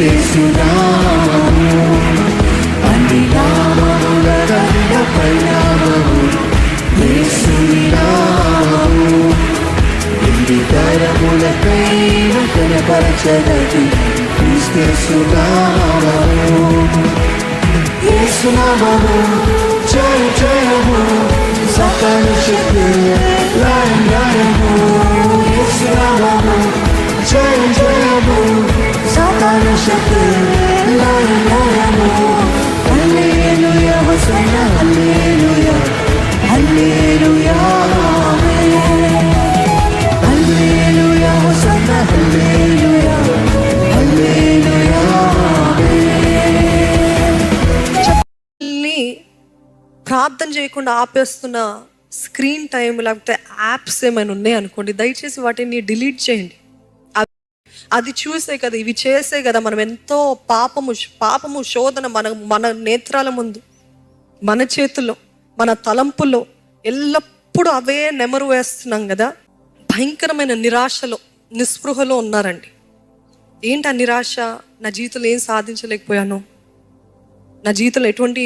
క్రీస్తు నామము అన్ని నామముల కన్నా పైనామము యేసుని నామము ఎన్ని తరములకైన కనపరచదగి క్రీస్తు నామము యేసు నామము జయ జయము సకల శక్తుల లయము యేసు నామము జయ జయము సకల శక్తుల లయము హల్లెలూయా హోసన్నా హల్లెలూయా హల్లెలూయా ఆమేన్ హల్లెలూయా హోసన్నా హల్లెలూయా హల్లెలూయా ప్రార్థన చేయకుండా ఆపేస్తున్న స్క్రీన్ టైం లేకపోతే యాప్స్ ఏమైనా ఉన్నాయి అనుకోండి, దయచేసి వాటిని డిలీట్ చేయండి. అది చూసే కదా, ఇవి చేసే కదా మనం ఎంతో పాపము శోధన మన నేత్రాల ముందు, మన చేతుల్లో, మన తలంపుల్లో ఎల్లప్పుడూ అవే నెమరు వేస్తున్నాం కదా. భయంకరమైన నిరాశలో, నిస్పృహలో ఉన్నారండి. ఏంటి ఆ నిరాశ? నా జీవితంలో ఏం సాధించలేకపోయాను, నా జీవితంలో ఎటువంటి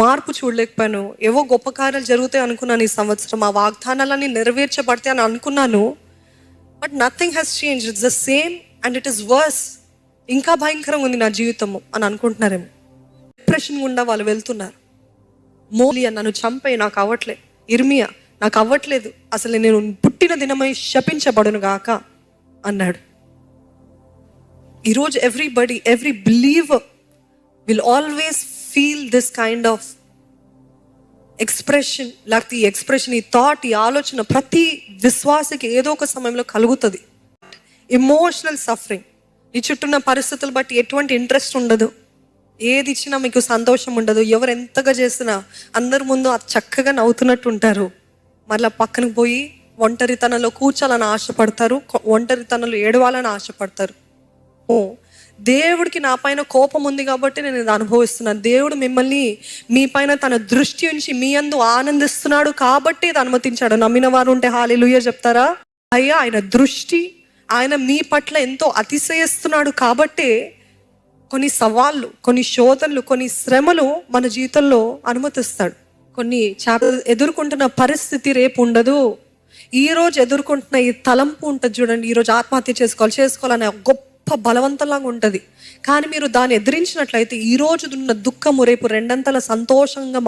మార్పు చూడలేకపోయాను, ఏవో గొప్ప కార్యాలు జరుగుతాయి అనుకున్నాను ఈ సంవత్సరం, ఆ వాగ్దానాలన్నీ నెరవేర్చబడతాయి అని అనుకున్నాను, but nothing has change, it's the same and it is worse. ఇంకా భయంకరంగా ఉంది నా జీవితము అని అనుకుంటున్నారేమో. డిప్రెషన్ గుండా వాళ్ళు వెళ్తున్నారు. మోలియా నన్ను చంపే, నాకు అవ్వట్లేదు. ఇర్మియా నాకు అవ్వట్లేదు, అసలు నేను పుట్టిన దినమై శపించబడును గాక అన్నాడు. ఈరోజు every believer will always feel this kind of expression, లేకపోతే ఈ ఎక్స్ప్రెషన్, ఈ థాట్, ఈ ఆలోచన ప్రతి విశ్వాసకి ఏదో ఒక సమయంలో కలుగుతుంది. ఎమోషనల్ సఫరింగ్, ఈ చుట్టూన్న పరిస్థితులు బట్టి ఎటువంటి ఇంట్రెస్ట్ ఉండదు, ఏది ఇచ్చినా మీకు సంతోషం ఉండదు, ఎవరు ఎంతగా చేసినా అందరి ముందు అది చక్కగా నవ్వుతున్నట్టు ఉంటారు, మళ్ళీ పక్కనకు పోయి ఒంటరితనంలో కూర్చోాలని ఆశపడతారు, ఒంటరితనంలో ఏడవాలని ఆశపడతారు. దేవుడికి నా పైన కోపం ఉంది కాబట్టి నేను ఇది అనుభవిస్తున్నాను, దేవుడు మిమ్మల్ని, మీ పైన తన దృష్టి ఉంచి మీ యందు ఆనందిస్తున్నాడు కాబట్టి ఇది అనుమతించాడు. నమ్మిన వారు ఉంటే హల్లెలూయా చెప్తారా? అయ్యా, ఆయన దృష్టి, ఆయన మీ పట్ల ఎంతో అతిశయిస్తున్నాడు కాబట్టే కొన్ని సవాళ్ళు, కొన్ని శోధనలు, కొన్ని శ్రమలు మన జీవితంలో అనుమతిస్తాడు. కొన్ని ఎదుర్కొంటున్న పరిస్థితి రేపు ఉండదు. ఈరోజు ఎదుర్కొంటున్న ఈ తలంపు ఉంటుంది చూడండి, ఈరోజు ఆత్మహత్య చేసుకోవాలనే గొప్ప బలవంతంలాగా ఉంటుంది. కానీ మీరు దాన్ని ఎదిరించినట్లయితే ఈ రోజు ఉన్న దుఃఖము రేపు రెండంతల సంతోషంగా